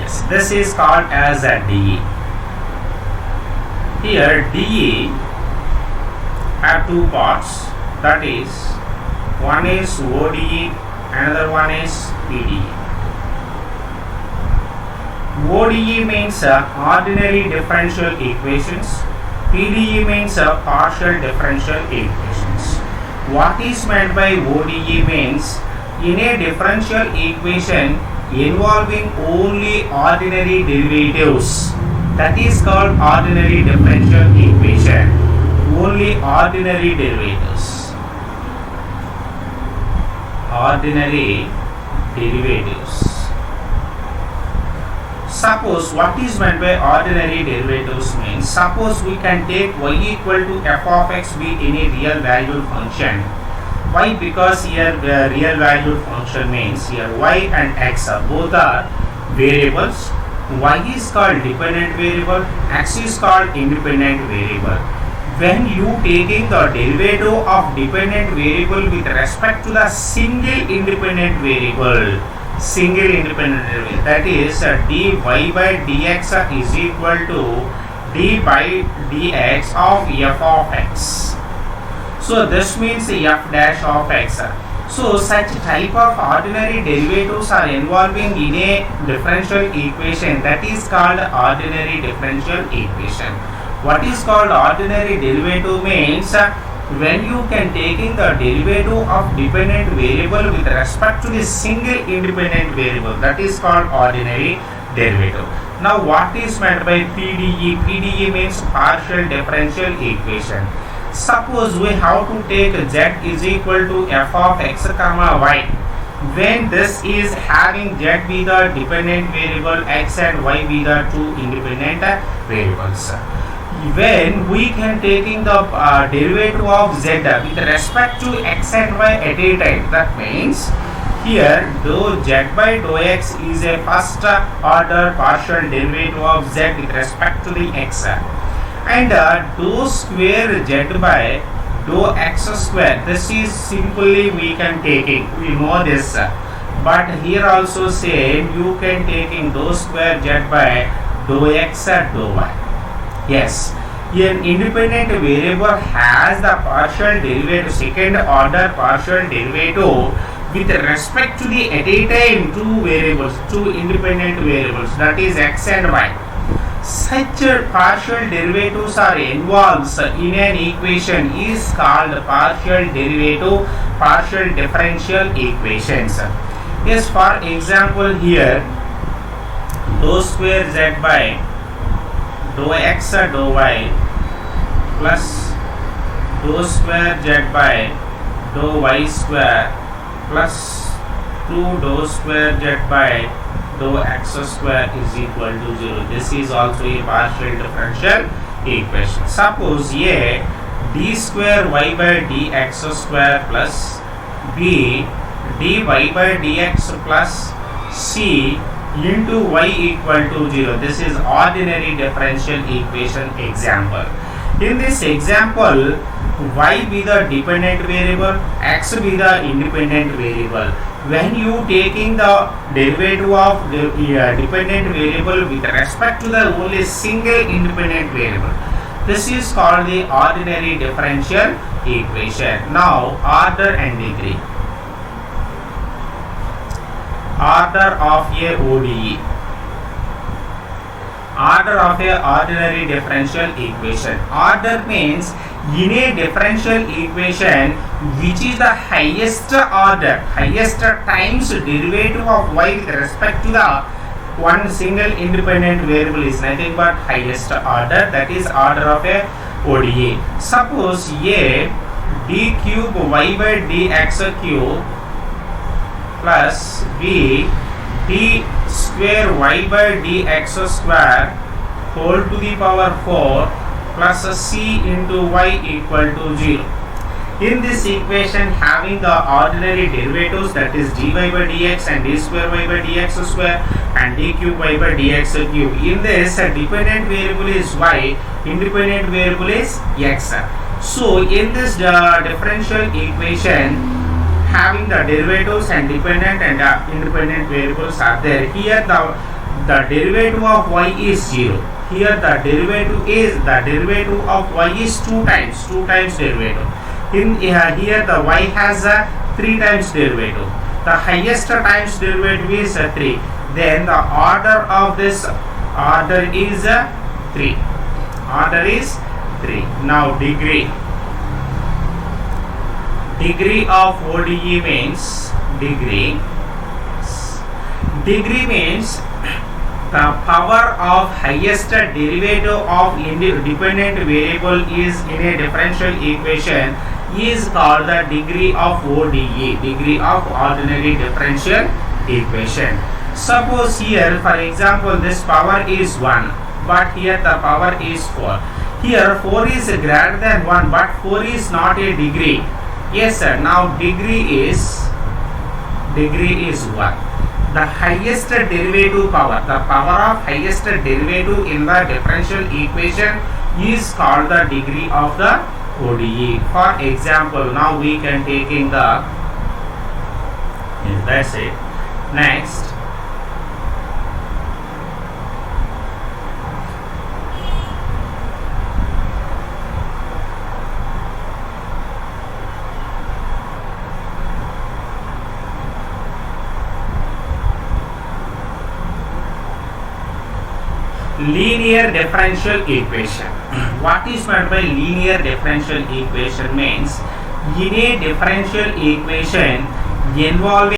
Yes, this is called as a DE. Here DE have two parts, that is one is ODE, another one is PDE. ODE means ordinary differential equations, PDE means partial differential equations. What is meant by ODE means in a differential equation involving only ordinary derivatives, that is called ordinary differential equation, only ordinary derivatives. Ordinary derivatives. Suppose what is meant by ordinary derivatives means, suppose we can take y equal to f of x be any real valued function. Why? Because here the real valued function means here y and x are both are variables. Y is called dependent variable, x is called independent variable. When you taking the derivative of dependent variable with respect to the single independent variable, that is dy by dx is equal to d by dx of f of x. So this means f dash of x. So such type of ordinary derivatives are involving in a differential equation, that is called ordinary differential equation. What is called ordinary derivative means when you can taking the derivative of dependent variable with respect to the single independent variable, that is called ordinary derivative. Now what is meant by PDE? PDE means partial differential equation. Suppose we have to take z is equal to f of x comma y. When this is having z be the dependent variable, x and y be the two independent variables. When we can taking the derivative of z with respect to x and y at a time, that means here dou z by dou x is a first order partial derivative of z with respect to the x, and dou square z by dou x square, this is simply we can taking, we know this, but here also same you can taking dou square z by dou x dou y. Yes, an independent variable has the partial derivative, second order partial derivative with respect to the at a time two variables, two independent variables, that is x and y. Such partial derivatives are involved in an equation is called partial derivative, partial differential equations. Yes, for example here dou square z by dou x dou y plus dou square z by dou y square plus 2 dou square z by dou x square is equal to 0. This is also a partial differential equation. Suppose a d square y by dx square plus b dy by dx plus c into y equal to 0. This is ordinary differential equation example. In this example, y be the dependent variable, x be the independent variable. When you taking the derivative of the dependent variable with respect to the only single independent variable, this is called the ordinary differential equation. Now order and degree. Order of a ODE. Order of a ordinary differential equation. Order means in a differential equation which is the highest order, highest times derivative of y with respect to the one single independent variable is nothing but highest order, that is order of a ODE. Suppose a d cube y by dx cube plus b d square y by dx square whole to the power 4 plus c into y equal to 0. In this equation having the ordinary derivatives, that is dy by dx and d square y by dx square and d cube y by dx cube. In this dependent variable is y, independent variable is x. So in this differential equation having the derivatives and dependent and independent variables are there. Here the the derivative of y is 0. Here the derivative of y is 2 times derivative. Here the y has a 3 times derivative. The highest times derivative is 3. Then the order of this order is 3. Order is 3. Now degree of ODE means degree means the power of highest derivative of dependent variable is in a differential equation is called the degree of ODE, degree of ordinary differential equation. Suppose here, for example, this power is 1, but here the power is 4. Here 4 is greater than 1, but 4 is not a degree. Yes sir, now degree is 1. The highest derivative power, the power of highest derivative in the differential equation is called the degree of the ODE. For example, now we can take in the, that's it. Next, linear differential equation. What is meant by linear differential equation means in a differential equation involving